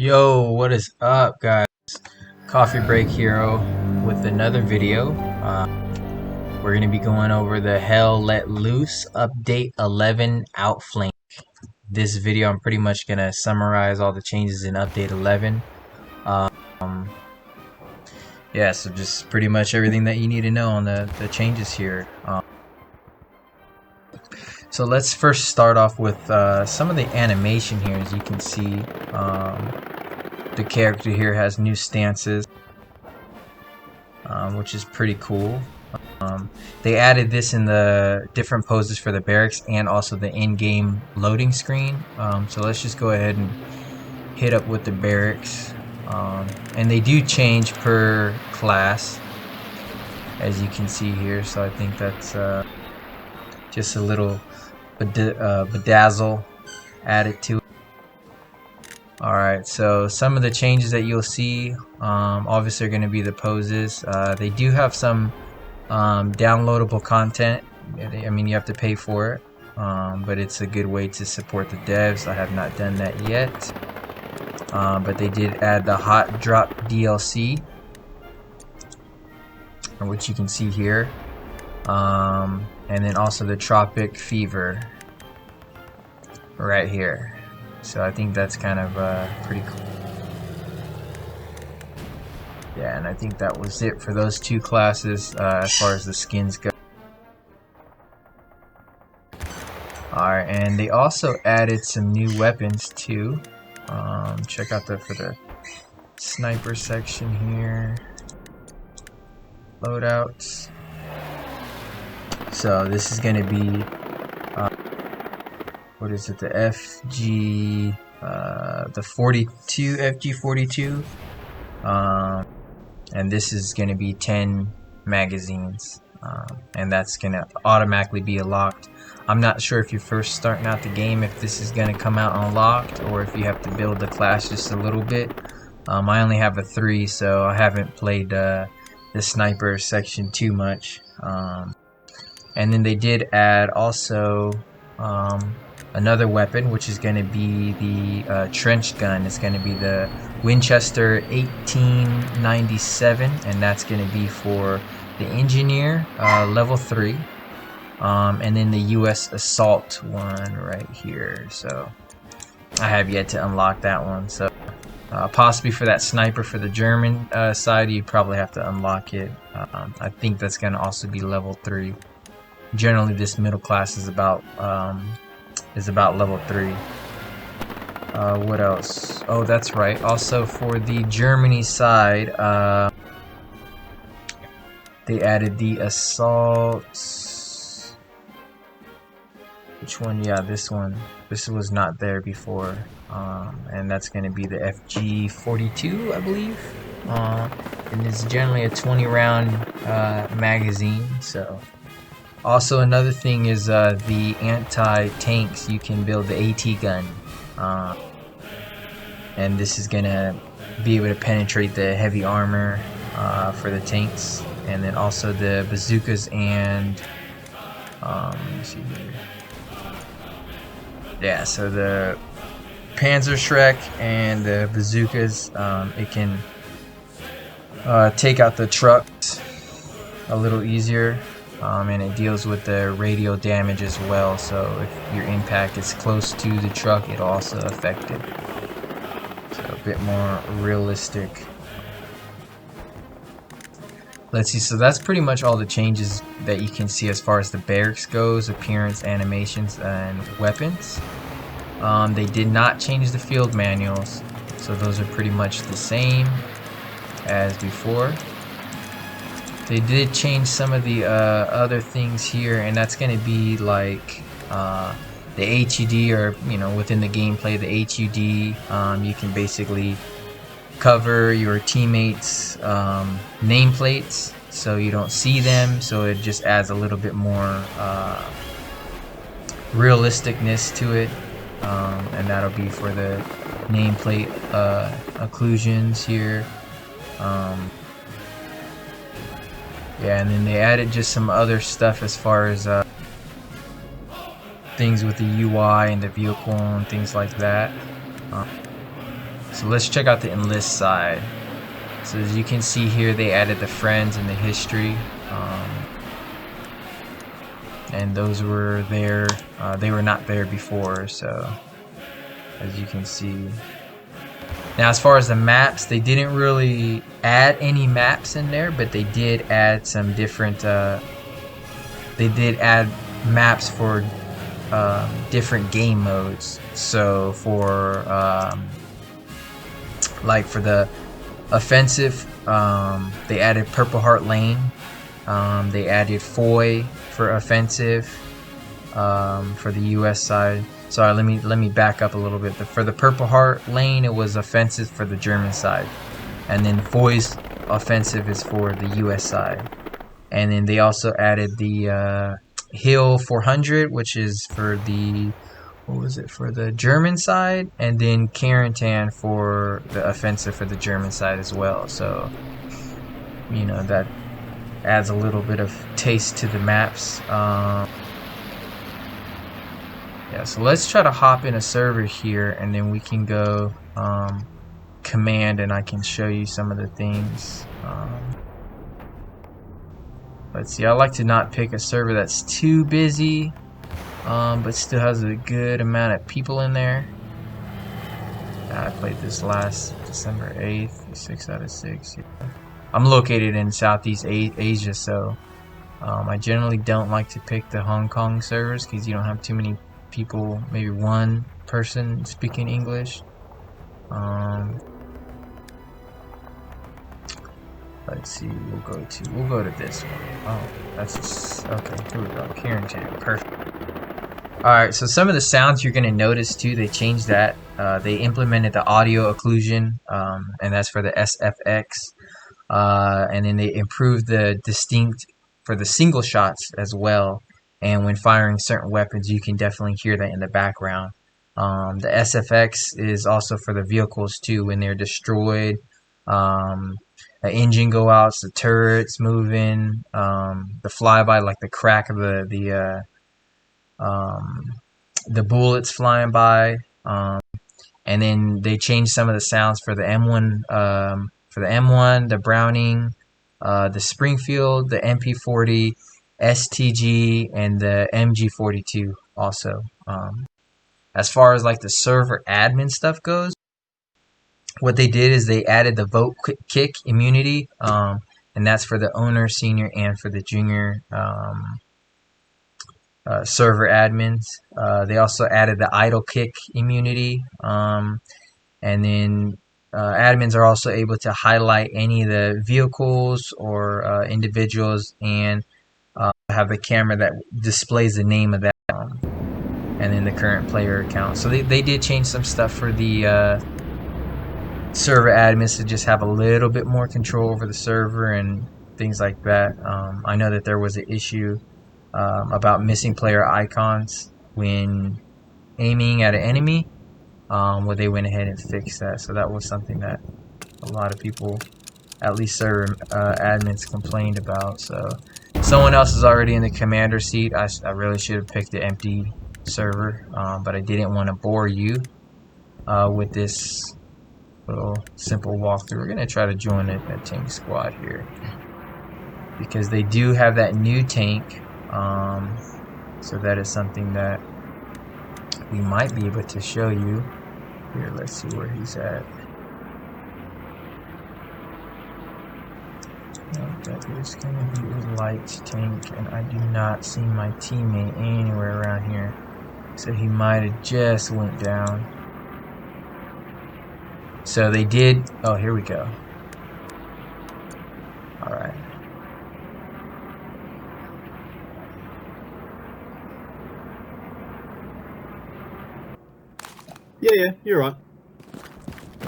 Yo, what is up, guys? Coffee Break Hero with another video. We're going to be going over the Hell Let Loose Update 11 Outflank. This video, I'm pretty much going to summarize all the changes in Update 11. Yeah, so just pretty much everything that you need to know on the changes here. So let's first start off with some of the animation here. As you can see, the character here has new stances, which is pretty cool. They added this in the different poses for the barracks and also the in-game loading screen. So let's just go ahead and hit up with the barracks. And they do change per class, as you can see here. So I think that's just a little bedazzle added to it. Alright, so some of the changes that you'll see obviously are going to be the poses. They do have some downloadable content. I mean, you have to pay for it, but it's a good way to support the devs. I have not done that yet, but they did add the Hot Drop DLC, which you can see here, and then also the Tropic Fever right here. So I think that's kind of pretty cool. Yeah, and I think that was it for those two classes as far as the skins go. Alright, and they also added some new weapons too. Check out for the sniper section here. Loadouts. So this is going to be what is it, the FG, the 42, FG42, and this is going to be 10 magazines, and that's going to automatically be unlocked. I'm not sure if you're first starting out the game if this is going to come out unlocked, or if you have to build the class just a little bit. I only have a 3, so I haven't played the sniper section too much. And then they did add also another weapon, which is going to be the trench gun. It's going to be the Winchester 1897, and that's going to be for the engineer, level 3, and then the US assault one right here. So I have yet to unlock that one, so possibly for that sniper for the German side you probably have to unlock it. I think that's going to also be level 3. Generally this middle class is about level 3. What else? Oh, that's right. Also for the Germany side, they added the assault. Which one? Yeah, this one. This was not there before, and that's going to be the FG42, I believe. And it's generally a 20-round magazine. So. Also, another thing is the anti-tanks. You can build the AT gun, and this is gonna be able to penetrate the heavy armor for the tanks, and then also the bazookas and let me see here. Yeah, so the PanzerIV and the bazookas, it can take out the trucks a little easier. And it deals with the radio damage as well, so if your impact is close to the truck, it'll also affect it. So a bit more realistic. Let's see, so that's pretty much all the changes that you can see as far as the barracks goes, appearance, animations, and weapons. They did not change the field manuals, so those are pretty much the same as before. They did change some of the other things here, and that's going to be like the HUD, or within the gameplay, the HUD. You can basically cover your teammates' nameplates so you don't see them, so it just adds a little bit more realisticness to it, and that'll be for the nameplate occlusions here. Yeah, and then they added just some other stuff as far as things with the UI and the vehicle and things like that. So let's check out the enlist side. So as you can see here, they added the friends and the history. And those were there. They were not there before, so as you can see. Now as far as the maps, they didn't really add any maps in there, but they did add some different, they did add maps for different game modes. So for, like for the offensive, they added Purple Heart Lane. They added Foy for offensive, for the US side. Sorry, let me back up a little bit. For the Purple Heart Lane, it was offensive for the German side, and then Foy's offensive is for the US side. And then they also added the Hill 400, which is for the, what was it, for the German side, and then Carentan for the offensive for the German side as well. So, you know, that adds a little bit of taste to the maps. Yeah, so let's try to hop in a server here, and then we can go command, and I can show you some of the things. Let's see, I like to not pick a server that's too busy, but still has a good amount of people in there. I played this last December 8th, 6 out of 6. Yeah. I'm located in Southeast Asia, so I generally don't like to pick the Hong Kong servers because you don't have too many people, maybe one person speaking English. Let's see, we'll go to this one. Oh, that's okay. Here we go. Carentan, perfect. All right, so some of the sounds you're gonna notice too, they changed that. They implemented the audio occlusion, and that's for the SFX. And then they improved the distinct for the single shots as well. And when firing certain weapons, you can definitely hear that in the background. The SFX is also for the vehicles too, when they're destroyed. The engine go out, the turrets moving, the flyby, like the crack of the bullets flying by. And then they changed some of the sounds for the M1, the Browning, the Springfield, the MP40, STG, and the MG42 also. As far as like the server admin stuff goes, what they did is they added the vote kick immunity, and that's for the owner, senior, and for the junior server admins. They also added the idle kick immunity, and then admins are also able to highlight any of the vehicles or individuals and have the camera that displays the name of that, and then the current player account. So they did change some stuff for the server admins to just have a little bit more control over the server and things like that. I know that there was an issue about missing player icons when aiming at an enemy, where they went ahead and fixed that. So that was something that a lot of people, at least server admins, complained about. So someone else is already in the commander seat. I really should have picked the empty server, but I didn't want to bore you with this little simple walkthrough. We're going to try to join a tank squad here because they do have that new tank, so that is something that we might be able to show you. Here, let's see where he's at. That is going to be a light tank, and I do not see my teammate anywhere around here. So he might have just went down. So they did. Oh, here we go. All right. Yeah, you're right.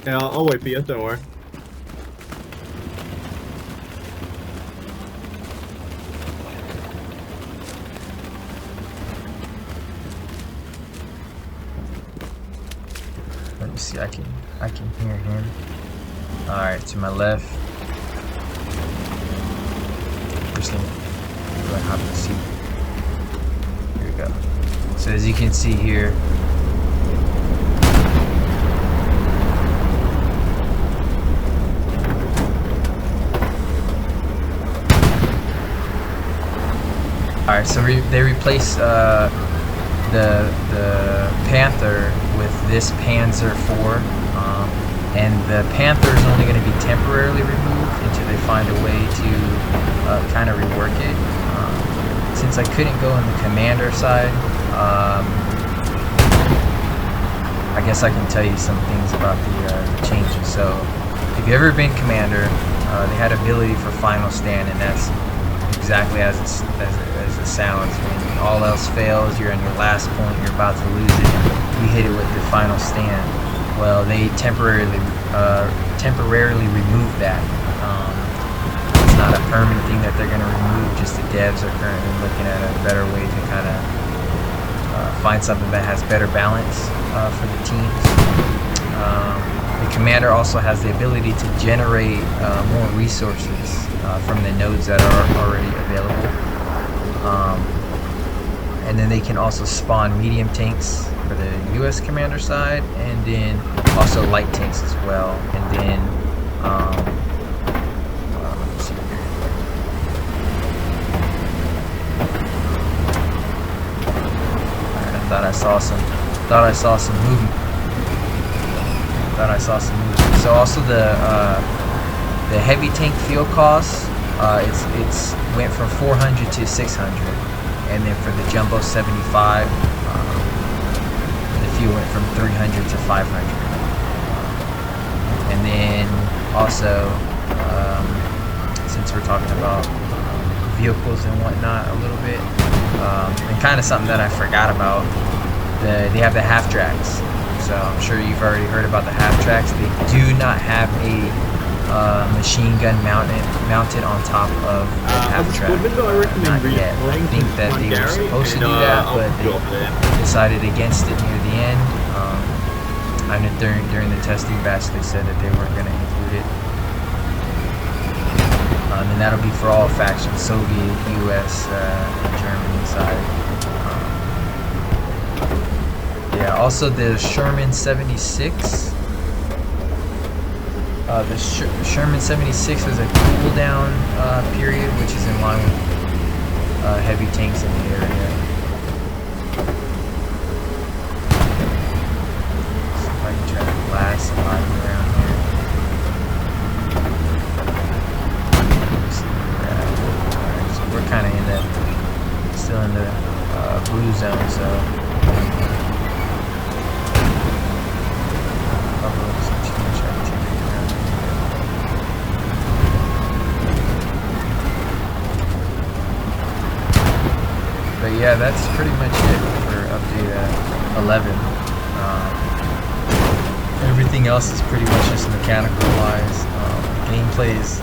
Yeah, I'll wait for you, don't worry. Let me see, I can hear him. Alright, to my left. First thing, go ahead and hop in the seat. Here we go. So as you can see here, Alright, so they replace the Panther with this Panzer IV, and the Panther is only going to be temporarily removed until they find a way to kind of rework it. Since I couldn't go on the commander side, I guess I can tell you some things about the changes. So if you've ever been commander, they had ability for final stand, and that's exactly as it sounds. When all else fails, you're on your last point, you're about to lose it, you hit it with the final stand. Well, they temporarily remove that. It's not a permanent thing that they're going to remove, just the devs are currently looking at a better way to kind of find something that has better balance for the teams. The commander also has the ability to generate more resources from the nodes that are already available. And then they can also spawn medium tanks for the US commander side, and then also light tanks as well. And then let's see here. Alright, I thought I saw some movement. So also the heavy tank fuel costs, it's went from 400 to 600, and then for the jumbo 75, the fuel went from 300 to 500. And then also, since we're talking about vehicles and whatnot a little bit, and kind of something that I forgot about, they have the half tracks. So I'm sure you've already heard about the half tracks. They do not have a machine gun mounted on top of the half track. Not yet. I think that they were supposed to do that, but they decided against it near the end. I know during the testing batch they said that they weren't going to include it. And that'll be for all factions: Soviet, US, and Germany side. Yeah, also the Sherman 76. The Sherman 76 has a cooldown period, which is in line with heavy tanks in the area. So if I can try to blast somebody around here. Alright, so we're kind of still in the blue zone, so. But yeah, that's pretty much it for update 11. Everything else is pretty much just mechanical wise. Gameplay is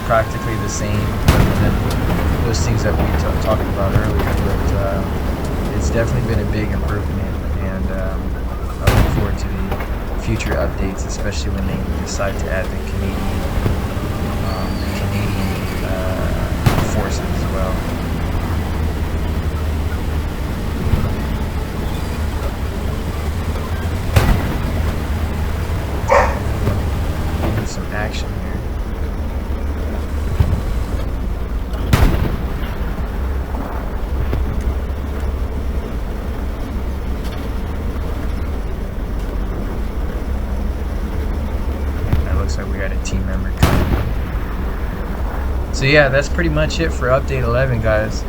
practically the same, other than those things that we talked about earlier. But it's definitely been a big improvement, and I look forward to the future updates, especially when they decide to add the Canadian forces as well. Some action here. That looks like we got a team member coming. So yeah, that's pretty much it for update 11, guys.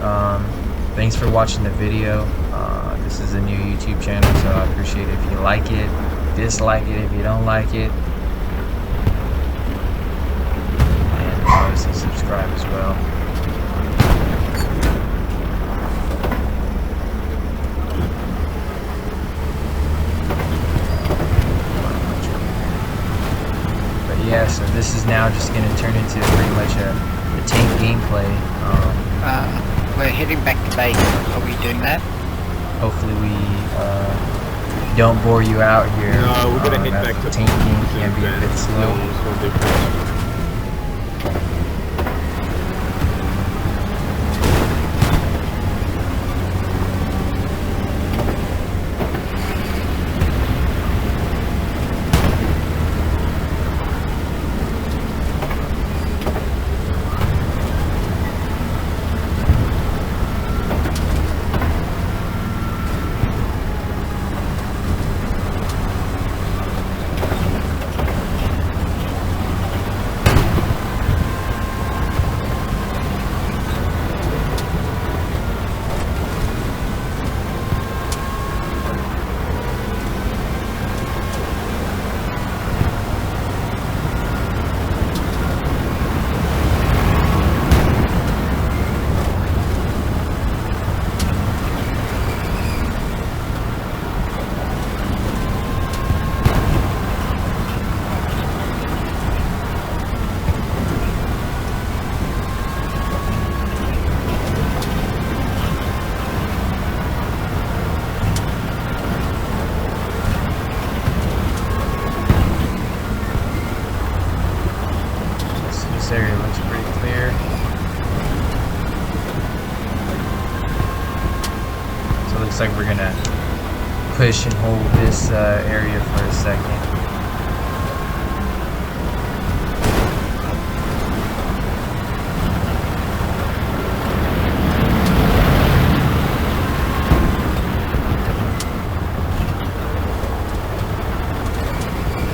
Thanks for watching the video. This is a new YouTube channel, so I appreciate it if you like it, dislike it if you don't like it. Obviously subscribe as well. But yeah, so this is now just going to turn into pretty much a tank gameplay. We're heading back to base. Are we doing that? Hopefully we don't bore you out here. No, we're going to head back to tank game can be a bit slow. push and hold this area for a second.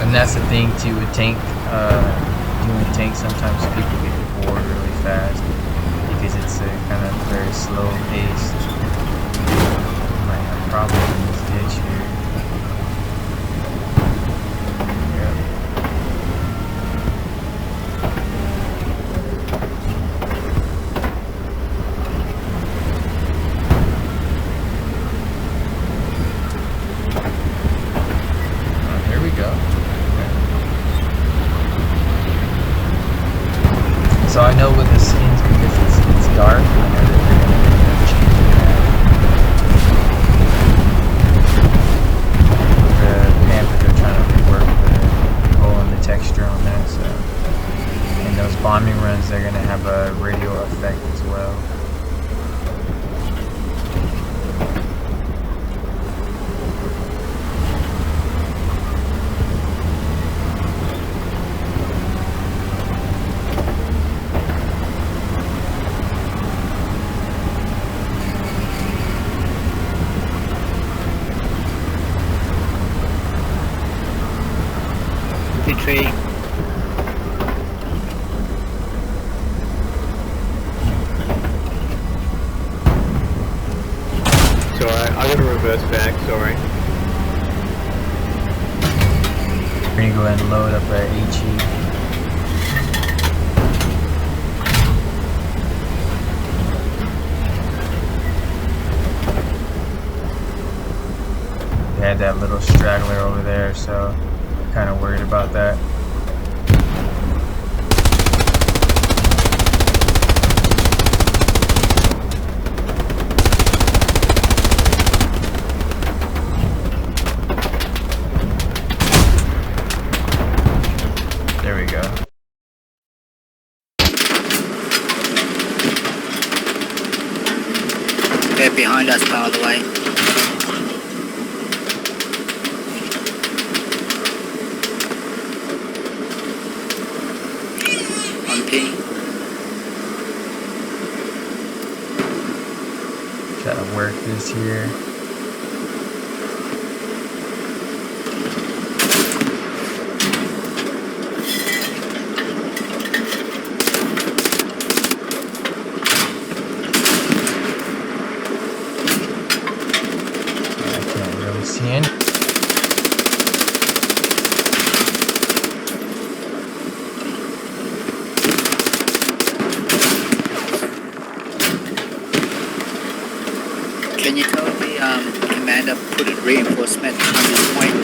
And that's the thing too with tank, doing tank, sometimes people get bored really fast because it's a kind of very slow pace. Might have problems in this ditch here. Yep. There we go. So I know with the skins, because it's dark, I know that they're going to end up changing that. With the Panther, they're trying to work the hole in the texture on that, so. And those bombing runs, they're going to have a radio effect as well. Tree. So I'm gonna reverse back, sorry. We're going to go ahead and load up our HE. We had that little straggler over there, so kind of worried about that. There we go. They're behind us, by the way. Try to work this here. I can't really see any. Can you tell the commander put a reinforcement on this point?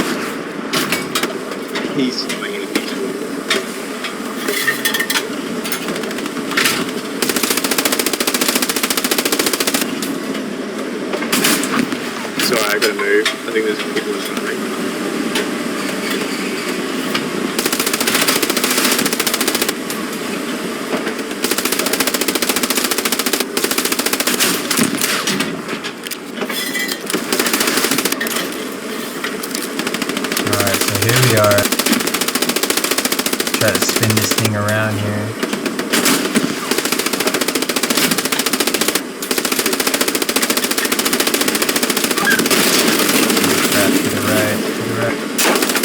He's doing it. Sorry, I gotta move. I think there's people in front of me. Alright, so here we are. Try to spin this thing around here. To the right, to the right.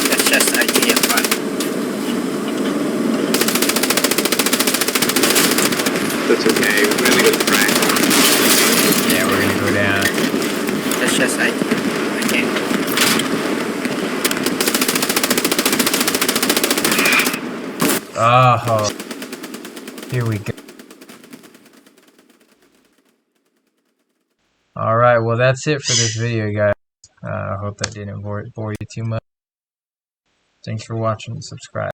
That's just idea front. That's okay, we only got the frag. Yeah, we're gonna go down. That's just idea. Okay. Oh, here we go. Alright, well that's it for this video, guys. I hope that didn't bore you too much. Thanks for watching and subscribe.